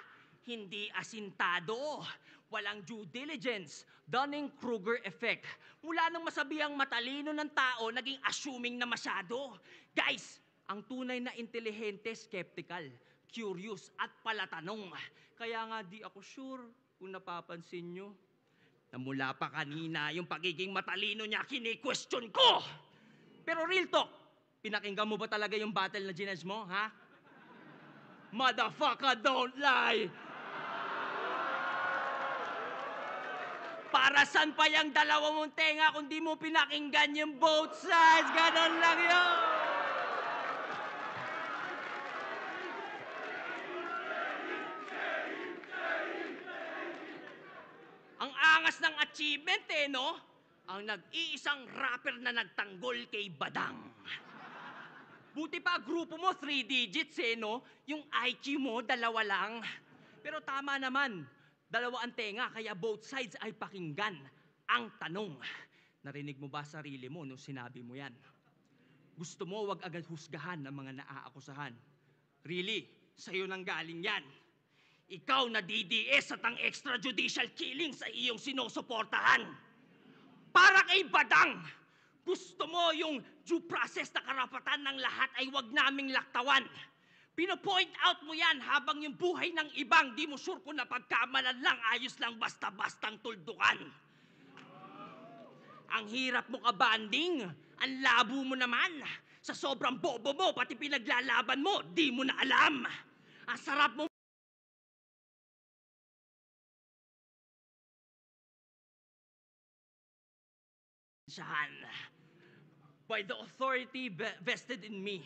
Hindi asintado. Walang due diligence. Dunning-Kruger effect. Mula nang masabihang matalino ng tao, naging assuming na masyado. Guys, ang tunay na intelihente, skeptical, curious, at palatanong. Kaya nga di ako sure kung napapansin nyo. Na mula pa kanina, yung pagiging matalino niya, kini-question ko! Pero real talk, pinakinggan mo ba talaga yung battle na ginage mo, ha? Motherfucker, don't lie! Para saan pa yung dalawa mong tenga kung di mo pinakinggan yung both sides? Ganon lang yun! Ang angas ng achievement eh, no? Ang nag-iisang rapper na nagtanggol kay Badang. Buti pa, grupo mo 3 digits eh, no? Yung IQ mo, 2 lang. Pero tama naman, 2 ang tenga, kaya both sides ay pakinggan. Ang tanong, narinig mo ba sarili mo nung sinabi mo yan? Gusto mo wag agad husgahan ng mga naaakusahan? Really? Sa'yo nang galing yan. Ikaw na DDS at ang extrajudicial killing sa iyong sinusuportahan. Para kay Badang, gusto mo yung due process na karapatan ng lahat ay wag naming laktawan. Pino-point out mo yan habang yung buhay ng ibang di mo sure kung napagkamalan lang, ayos lang basta-bastang tuldukan. Ang hirap mo kabanding, ang labo mo naman. Sa sobrang bobo mo, pati pinaglalaban mo, di mo na alam. Ang sarap mo by the authority vested in me.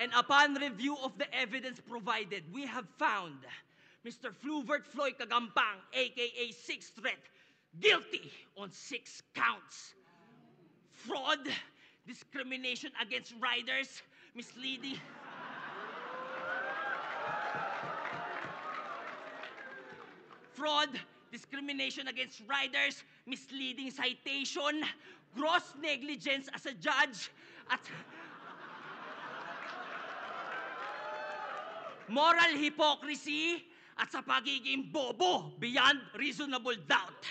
And upon review of the evidence provided, we have found Mr. Fluvert Floyd Kagampang, aka Sixth Threat, guilty on 6 counts. Fraud, discrimination against riders, misleading... Fraud, discrimination against riders, misleading citation, gross negligence as a judge, at moral hypocrisy, at sa pagiging bobo beyond reasonable doubt.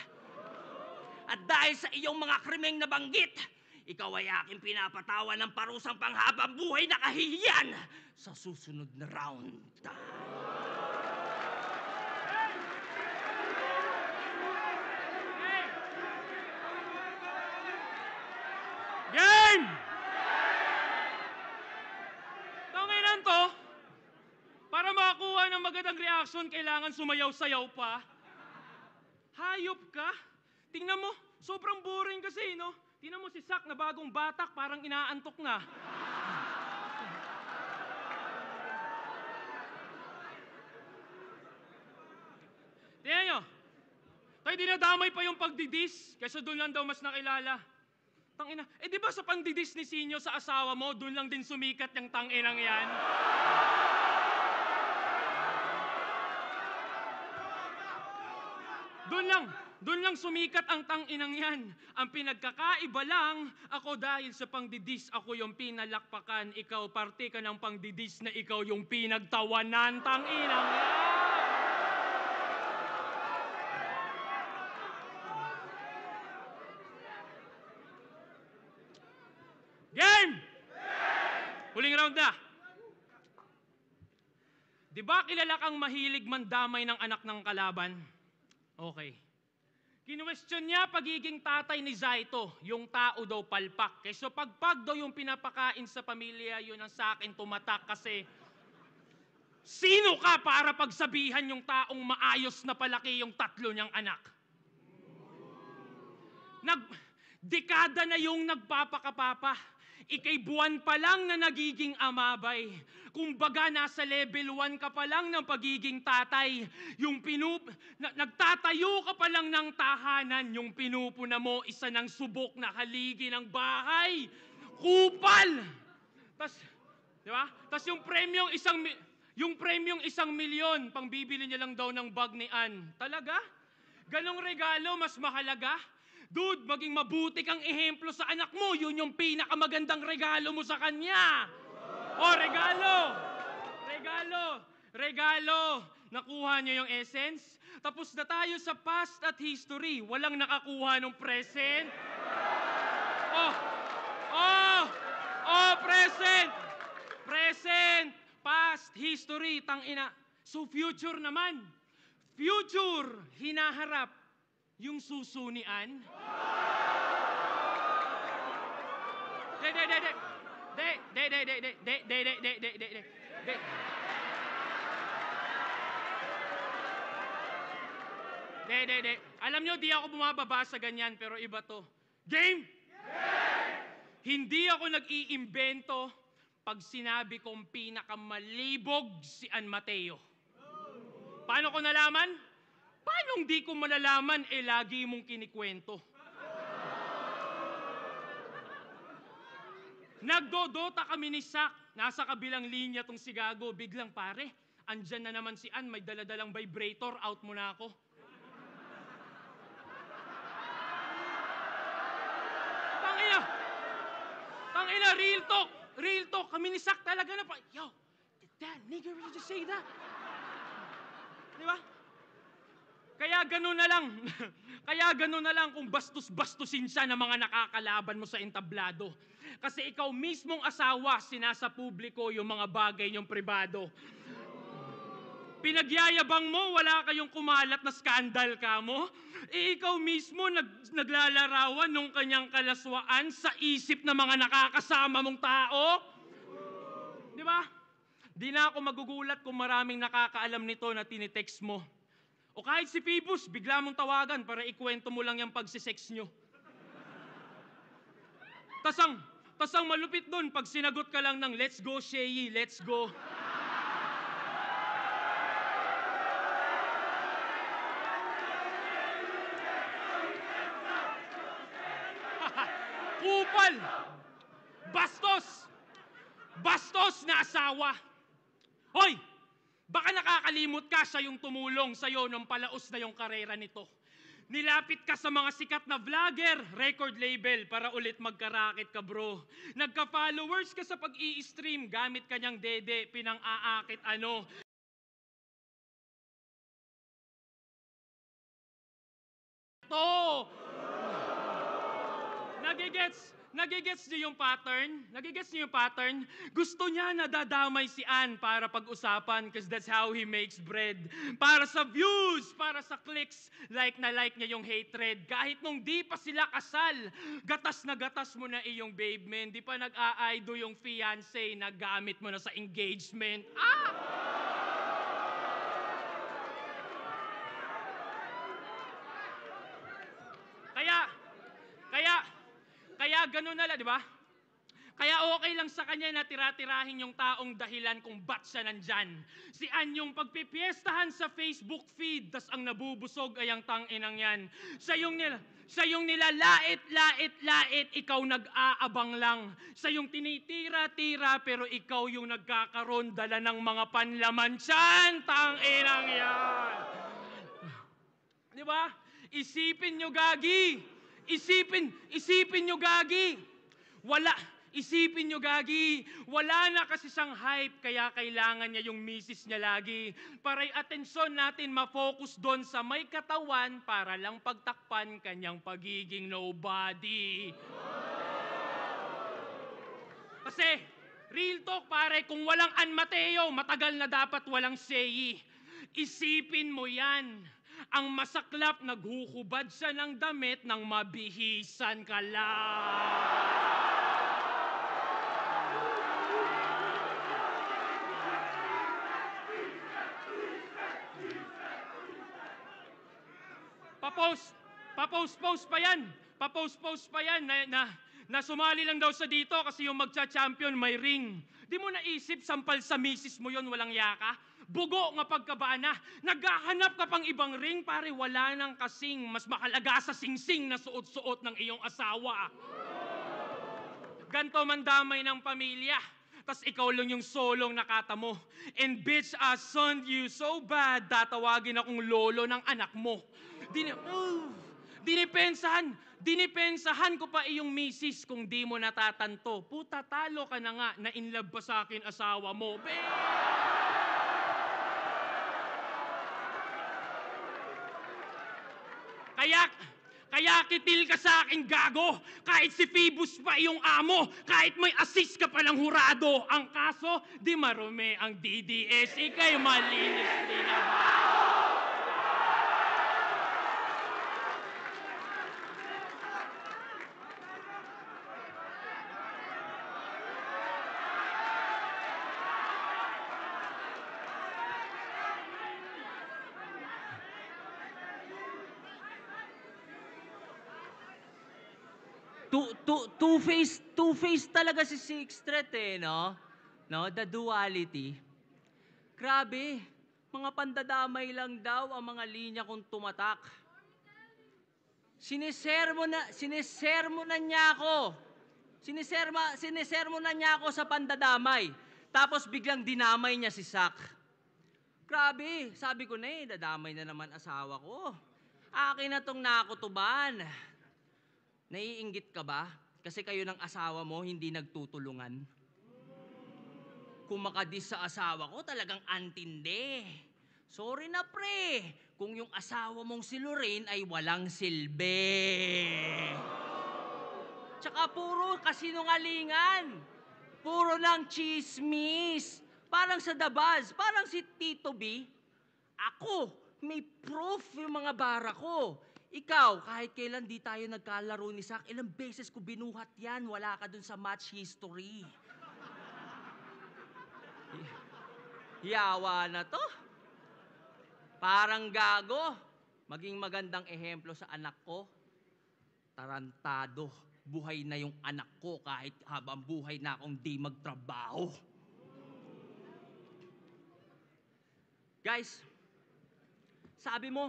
At dahil sa iyong mga krimeng nabanggit, ikaw ay aking pinapatawan ng parusang panghabang buhay na kahihiyan sa susunod na round. Game! Tanginan to, para makakuha ng magandang reaction, kailangan sumayaw-sayaw pa. Hayop ka? Tingnan mo, sobrang boring kasi, no? Tingnan mo si Sak na bagong batak, parang inaantok na. Tingnan nyo, tayo dinadamay pa yung pagdidis, kaysa doon lang daw mas nakilala. Tangina, di ba sa pandidis ni Sinyo sa asawa mo, doon lang din sumikat yung tanginang yan? Doon lang sumikat ang tanginang yan. Ang pinagkakaiba lang, ako dahil sa pangdidis, ako yung pinalakpakan, ikaw parte ka ng pangdidis na ikaw yung pinagtawanan, tanginang yan. Game! Huling round na. Di ba kilala kang mahilig mandamay ng anak ng kalaban? Okay. Kinwestiyon niya pagiging tatay ni Zaito, yung tao daw palpak. Kaysa pagpag daw yung pinapakain sa pamilya, yun ang sa akin tumatak kasi sino ka para pagsabihan yung taong maayos na palaki yung 3 niyang anak? Dekada na yung nagpapakapapa. Ika'y buwan pa lang na nagiging amabay. Kumbaga, nasa level 1 ka pa lang ng pagiging tatay. Nagtatayo ka pa lang ng tahanan. Yung pinupuna mo, isa ng subok na haligi ng bahay. Kupal! Di ba? Tas yung premyong $1,000,000, pang bibili niya lang daw ng bag ni Ann. Talaga? Ganong regalo, mas mahalaga? Dude, maging mabuti kang ehemplo sa anak mo. Yun yung pinakamagandang regalo mo sa kanya. Oh, regalo. Nakuha niyo yung essence? Tapos na tayo sa past at history. Walang nakakuha ng present. Present. Past, history, tangina. So future naman. Future, hinaharap. Yung susunian? Alam nyo, di ako bumababa sa ganyan, pero iba to. Game! Hindi ako nag-iimbento pag sinabi kong pinakamalibog si Ann Mateo. Paano ko nalaman? Paano hindi ko malalaman, lagi mong kinikwento? Nagdodota kami ni Sak. Nasa kabilang linya tong si Gago. Biglang, pare, andyan na naman si Ann, may daladalang vibrator, out mo na ako. Tangina, real talk. Kami ni Sak talaga na pa. Yo, That nigga really just say that? Di ba? Kaya gano'n na lang. Kaya gano'n na lang kung bastos-bastusin siya ng mga nakakalaban mo sa entablado. Kasi ikaw mismong asawa, sinasa publiko yung mga bagay niyong pribado. Pinagyayabang mo, wala kayong kumalat na skandal ka mo. Ikaw mismo naglalarawan nung kanyang kalaswaan sa isip ng mga nakakasama mong tao. Di ba? Di na ako magugulat kung maraming nakakaalam nito na tinitext mo. O kahit si Phoebus, bigla mong tawagan para ikwento mo lang yung pagsisex nyo. Tasang malupit doon pag sinagot ka lang ng let's go, Shei, let's go. Kupal! Bastos! Bastos na asawa! Hoy! Baka nakakalimot ka siya yung tumulong sa'yo nung palaos na yung karera nito. Nilapit ka sa mga sikat na vlogger, record label para ulit magkarakit ka, bro. Nagka-followers ka sa pag-i-stream gamit kanyang dede, pinang-aakit ano. To! Nagigets niyo yung pattern? Nagigets niyo yung pattern? Gusto niya nadadamay si Ann para pag-usapan because that's how he makes bread. Para sa views, para sa clicks, like na like niya yung hatred. Kahit nung di pa sila kasal, gatas na gatas mo na iyong babe man. Di pa nag-aaido yung fiancé, nagamit mo na sa engagement. Kaya gano'n na lang, di ba? Kaya okay lang sa kanya na tira-tirahin yung taong dahilan kung ba't siya nandyan. Si Ann yung pagpipiestahan sa Facebook feed, tas ang nabubusog ay ang tang-inang yan. Siya yung nilalait, ikaw nag-aabang lang. Siya yung tinitira-tira, pero ikaw yung nagkakaroon, dala ng mga panlaman tiyan, tang-inang yan. Di ba? Isipin nyo, gagi. Isipin nyo, gagi. Isipin nyo, gagi. Wala na kasi siyang hype, kaya kailangan niya yung misis niya lagi. Para yung atensyon natin ma-focus doon sa may katawan para lang pagtakpan kanyang pagiging nobody. Kasi, real talk pare, kung walang Ann Mateo, matagal na dapat walang Shei. Isipin mo yan. Ang masaklap, naghuhubad siya ng damit nang mabihisan ka lang. Papost pa yan na sumali lang daw sa dito kasi yung magcha-champion may ring. Di mo naisip, sampal sa misis mo yon, walang yaka? Bugo nga pagkabana, naghahanap ka pang ibang ring, pare, wala nang kasing mas makalaga sa singsing na suot-suot ng iyong asawa. Ganto man damay ng pamilya, tas ikaw lang yung solong nakata mo. And bitch, I son you so bad, tatawagin akong lolo ng anak mo. Dinipensahan ko pa iyong misis kung di mo natatanto. Puta, talo ka na nga, na in love pa sa akin asawa mo. Kaya kitil ka sa akin, gago. Kahit si Phoebus pa iyong amo, kahit may assist ka palang hurado. Ang kaso, di marumi ang DDS. Ika'y malinis din na ba? Two-face talaga si Sixth Threat eh, no? No, the duality. Grabe, mga pandadamay lang daw ang mga linya kong tumatak. Sinisermonan niya ako. Sinisermonan niya ako sa pandadamay. Tapos biglang dinamay niya si Sak. Grabe, sabi ko na dadamay na naman asawa ko. Akin na tong nakutuban. Naiinggit ka ba? Kasi kayo ng asawa mo hindi nagtutulungan. kung makadis sa asawa ko, talagang antindi. Sorry na pre, kung yung asawa mong si Lorraine ay walang silbi. Tsaka puro kasinungalingan. Puro lang chismis. Parang sa The Buzz, parang si Tito B. Ako, may proof yung mga bara ko. Ikaw, kahit kailan di tayo nagkalaro ni Sak, ilang beses ko binuhat yan, wala ka dun sa match history. Yawa na to. Parang gago. Maging magandang ehemplo sa anak ko. Tarantado. Buhay na yung anak ko kahit habang buhay na akong di magtrabaho. Guys, sabi mo,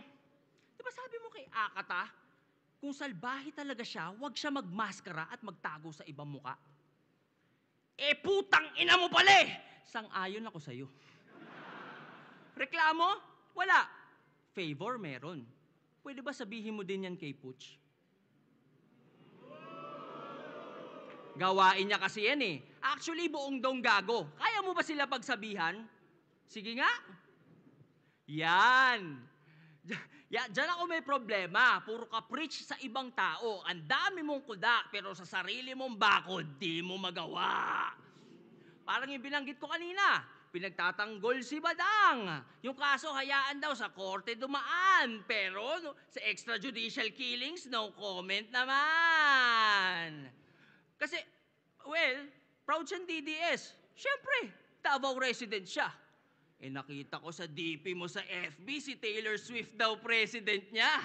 di ba sabi mo kay Akata, kung salbahe talaga siya, huwag siya magmaskara at magtago sa ibang muka. Eh putang ina mo pala eh! Sang-ayon ako sa'yo. Reklamo? Wala. Favor meron. Pwede ba sabihin mo din yan kay Pooch? Gawain niya kasi yan eh. Actually, buong dong gago. Kaya mo ba sila pagsabihan? Sige nga. Yan. Diyan ako may problema. Puro ka preach sa ibang tao. Ang dami mong kuda, pero sa sarili mong bakod, di mo magawa. Parang yung binanggit ko kanina. Pinagtatanggol si Badang. Yung kaso hayaan daw sa korte dumaan. Pero sa extrajudicial killings, no comment naman. Kasi, well, proud siyang DDS. Siyempre, Davao resident siya. Eh nakita ko sa DP mo sa FB, si Taylor Swift daw president niya.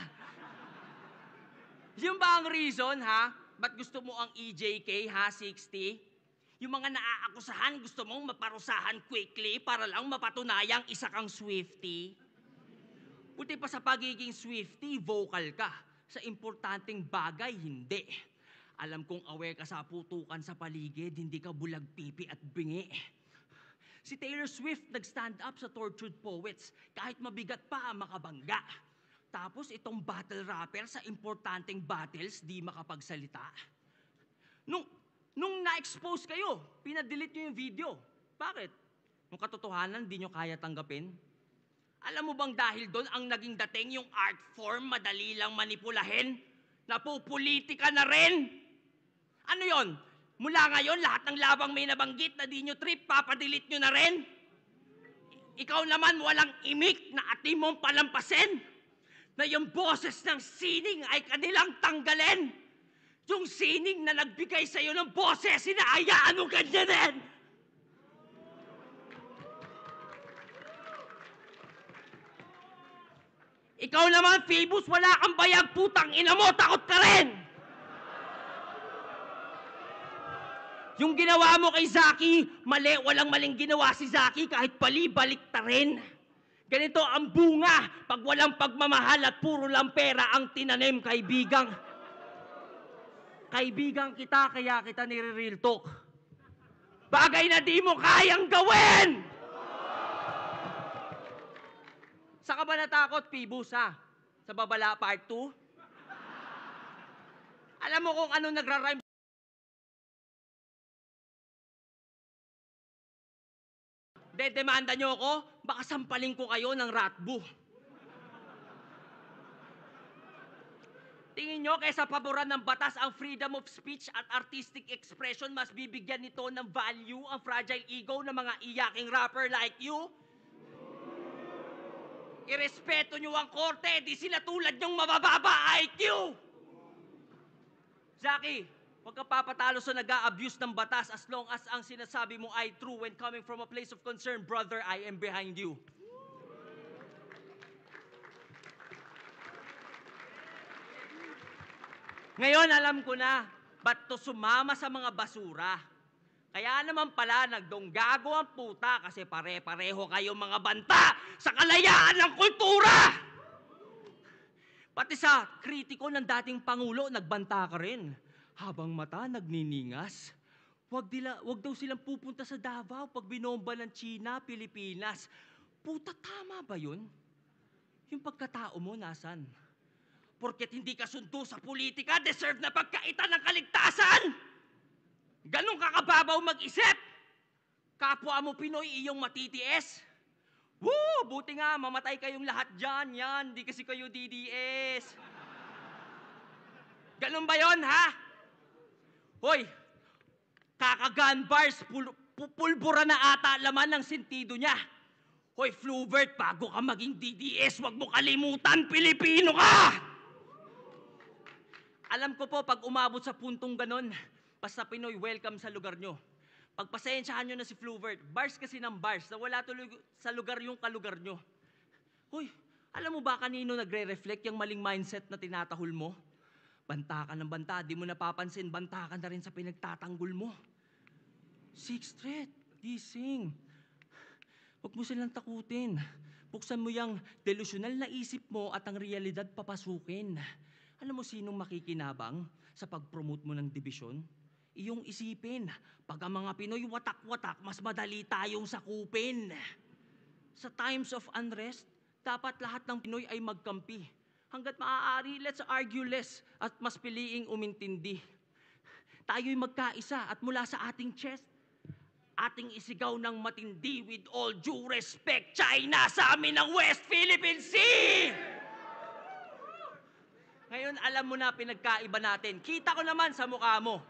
Yun ba ang reason, ha? Ba't gusto mo ang EJK, ha, 60? Yung mga naaakusahan, gusto mong maparusahan quickly para lang mapatunayang isa kang Swiftie? Buti pa sa pagiging Swiftie, vocal ka. Sa importanteng bagay, hindi. Alam kong aware ka sa putukan sa paligid, hindi ka bulag pipi at bingi. Si Taylor Swift nag-stand up sa Tortured Poets, kahit mabigat pa ang makabangga. Tapos itong battle rapper sa importanteng battles, di makapagsalita. Nung na-expose kayo, pinadelete nyo yung video. Bakit? Nung katotohanan, di nyo kaya tanggapin? Alam mo bang dahil doon ang naging dating yung art form madali lang manipulahin? Napupolitika na rin? Ano yon? Mula ngayon, lahat ng labang may nabanggit na di nyo trip, papadelete nyo na rin? Ikaw naman walang imik na atim mong palampasin na yung boses ng sining ay kanilang tanggalin. Yung sining na nagbigay sa'yo ng boses, hinahayaan mo ganyanin! Ikaw naman, Phoebus, wala kang bayag, putang ina mo, takot ka rin! Yung ginawa mo kay Zaki, mali, walang maling ginawa si Zaki kahit balik ta rin. Ganito ang bunga pag walang pagmamahal at puro lang pera ang tinanim, kaibigang. Kaibigang kita, kaya kita nire-real talk. Bagay na di mo kayang gawin! Saan ka ba natakot, Phoebus, ha? Sa Babala Part 2? Alam mo kung ano nagra-rhyme? Demanda nyo ako, baka sampaling ko kayo ng ratbo. Tingin nyo, kaysa paboran ng batas ang freedom of speech at artistic expression, mas bibigyan nito ng value ang fragile ego ng mga iyaking rapper like you? Irespeto nyo ang korte, di sila tulad nyong mabababa IQ! Zaki, huwag ka papatalo sa nag-a-abuse ng batas as long as ang sinasabi mo ay true. When coming from a place of concern, brother, I am behind you. Ngayon, alam ko na, ba't to sumama sa mga basura? Kaya naman pala, nagdonggago ang puta kasi pare-pareho kayong mga banta sa kalayaan ng kultura! Pati sa kritiko ng dating Pangulo, nagbanta ka rin. Habang mata nagniningas, wag daw silang pupunta sa Davao pag binomba ng China, Pilipinas. Puta, tama ba yun? Yung pagkatao mo, nasan? Porket hindi ka sundo sa politika, deserve na pagkaitan ng kaligtasan! Ganon ka kababaw mag-isip! Kapwa mo Pinoy, iyong matitiis. Woo! Buti nga, mamatay kayong lahat dyan. Yan, di kasi kayo DDS. Ganun ba yon, ha? Hoy, kakagan bars, pulbura na ata laman ng sentido niya. Hoy, Fluvert, bago ka maging DDS, wag mo kalimutan, Pilipino ka! Alam ko po, pag umabot sa puntong ganon, basta Pinoy, welcome sa lugar nyo. Pagpasensyahan nyo na si Fluvert. Bars kasi ng bars, na wala tuloy sa lugar yung kalugar nyo. Hoy, alam mo ba kanino nagre-reflect yung maling mindset na tinatahol mo? Banta ka ng banta, di mo napapansin, banta ka na rin sa pinagtatanggol mo. Sixth Street, gising. Huwag mo silang takutin. Buksan mo yung delusional na isip mo at ang realidad papasukin. Alam mo sinong makikinabang sa pag-promote mo ng dibisyon? Iyong isipin, pag ang mga Pinoy watak-watak, mas madali tayong sakupin. Sa times of unrest, dapat lahat ng Pinoy ay magkampi. Hanggat maaari, let's argue less at mas piliing umintindi. Tayo'y magkaisa at mula sa ating chest, ating isigaw ng matindi with all due respect, China sa amin ng West Philippine Sea! Ngayon, alam mo na pinagkaiba natin. Kita ko naman sa mukha mo.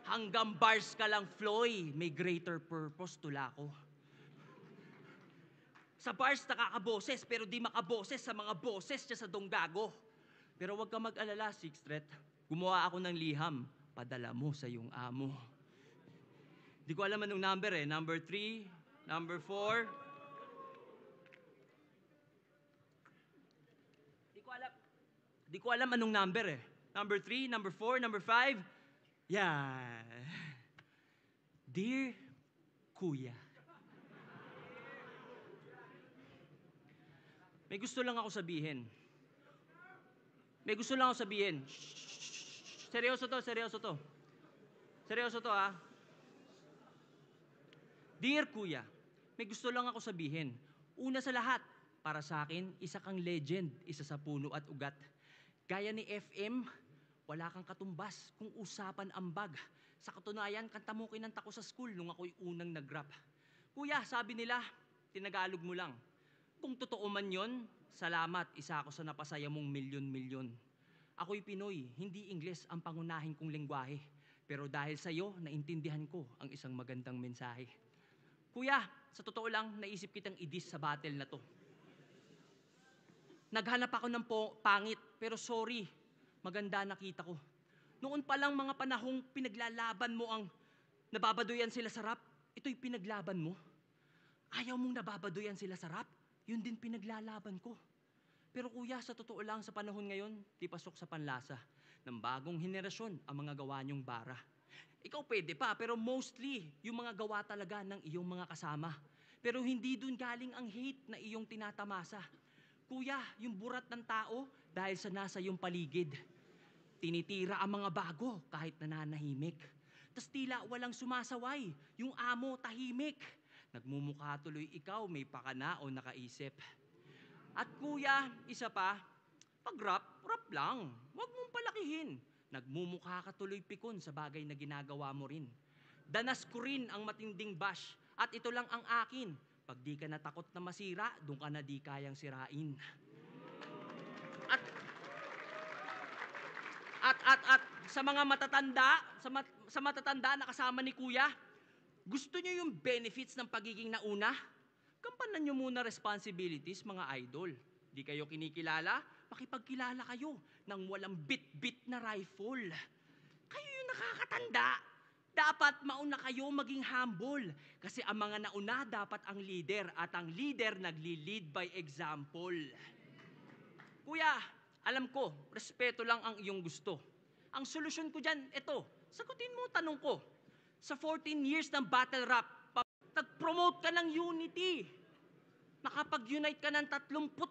Hanggang bars ka lang, Floy, may greater purpose tula ko. Sa bars nakakaboses, pero di makaboses sa mga boses siya sa donggago. Pero huwag ka mag-alala, Sixth Street. Gumawa ako ng liham, padala mo sa iyong amo. Di ko alam anong number eh. Number 3, number 4. Di ko alam anong number eh. Number 3, number 4, number 5. Yeah. Dear Kuya. May gusto lang ako sabihin. Shh. Seryoso to. Seryoso to ha. Dear Kuya, may gusto lang ako sabihin. Una sa lahat, para sa akin, isa kang legend, isa sa puno at ugat. Gaya ni FM, wala kang katumbas kung usapan ambag. Sa katunayan, kanta mo kinanta ko sa school nung ako'y unang nag-rap. Kuya, sabi nila, tinagalog mo lang. Kung totoo man yon, salamat, isa ako sa napasaya mong milyon-milyon. Ako'y Pinoy, hindi Ingles ang pangunahin kong lengguwahe. Pero dahil sa'yo, naintindihan ko ang isang magandang mensahe. Kuya, sa totoo lang, naisip kitang idis sa battle na to. Naghanap ako ng pangit, pero sorry, maganda nakita ko. Noon pa lang mga panahong pinaglalaban mo ang nababadoyan sila sa rap, ito'y pinaglaban mo. Ayaw mong nababadoyan sila sa rap, yun din pinaglalaban ko. Pero kuya, sa totoo lang, sa panahon ngayon, di pasok sa panlasa ng bagong henerasyon ang mga gawa niyong bara. Ikaw pwede pa, pero mostly, yung mga gawa talaga ng iyong mga kasama. Pero hindi dun galing ang hate na iyong tinatamasa. Kuya, yung burat ng tao dahil sa nasa iyong paligid. Tinitira ang mga bago kahit nananahimik. Tas tila walang sumasaway, yung amo tahimik. Nagmumukha tuloy ikaw, may pakana o nakaisip. At kuya, isa pa, pag rap lang. Huwag mong palakihin. Nagmumukha ka tuloy pikon sa bagay na ginagawa mo rin. Danas ko rin ang matinding bash at ito lang ang akin. Pag di ka natakot na masira, doon ka na di kayang sirain. At sa mga matatanda, sa matatanda na kasama ni Kuya, gusto niyo yung benefits ng pagiging nauna? Gampanan niyo muna responsibilities, mga idol. Di kayo kinikilala? Makipagkilala kayo ng walang bit-bit na rifle. Kayo yung nakakatanda. Dapat mauna kayo maging humble. Kasi ang mga nauna dapat ang leader at ang leader nagli-lead by example. Kuya, alam ko, respeto lang ang iyong gusto. Ang solusyon ko dyan, ito, sagutin mo tanong ko. Sa 14 years ng battle rap, nag-promote ka ng unity. Nakapag-unite ka ng 31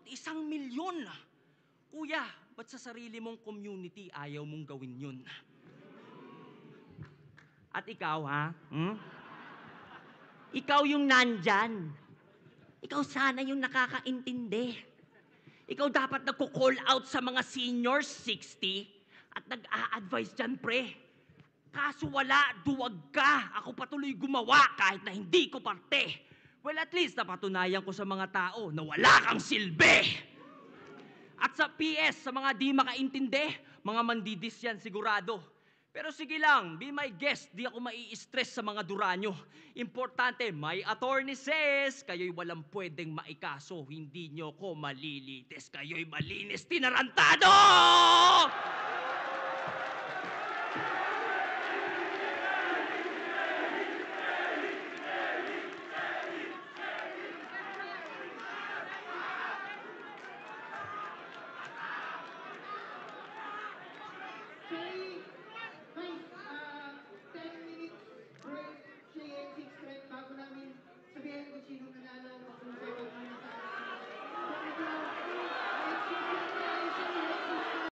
milyon. Kuya, ba't sa sarili mong community ayaw mong gawin yun? At ikaw, ha? Ikaw yung nandyan. Ikaw sana yung nakakaintindi. Ikaw dapat nagko-call out sa mga seniors, 60, at nag-a-advise dyan, pre. Kaso wala, duwag ka. Ako patuloy gumawa kahit na hindi ko parte. Well, at least napatunayan ko sa mga tao na wala kang silbi. At sa PS, sa mga di makaintindi, mga mandidis yan sigurado. Pero sige lang, be my guest, di ako mai-stress sa mga duranyo. Importante, my attorney says, kayo'y walang pwedeng maikaso, hindi nyo ko malilitis, kayo'y malinis tinarantado!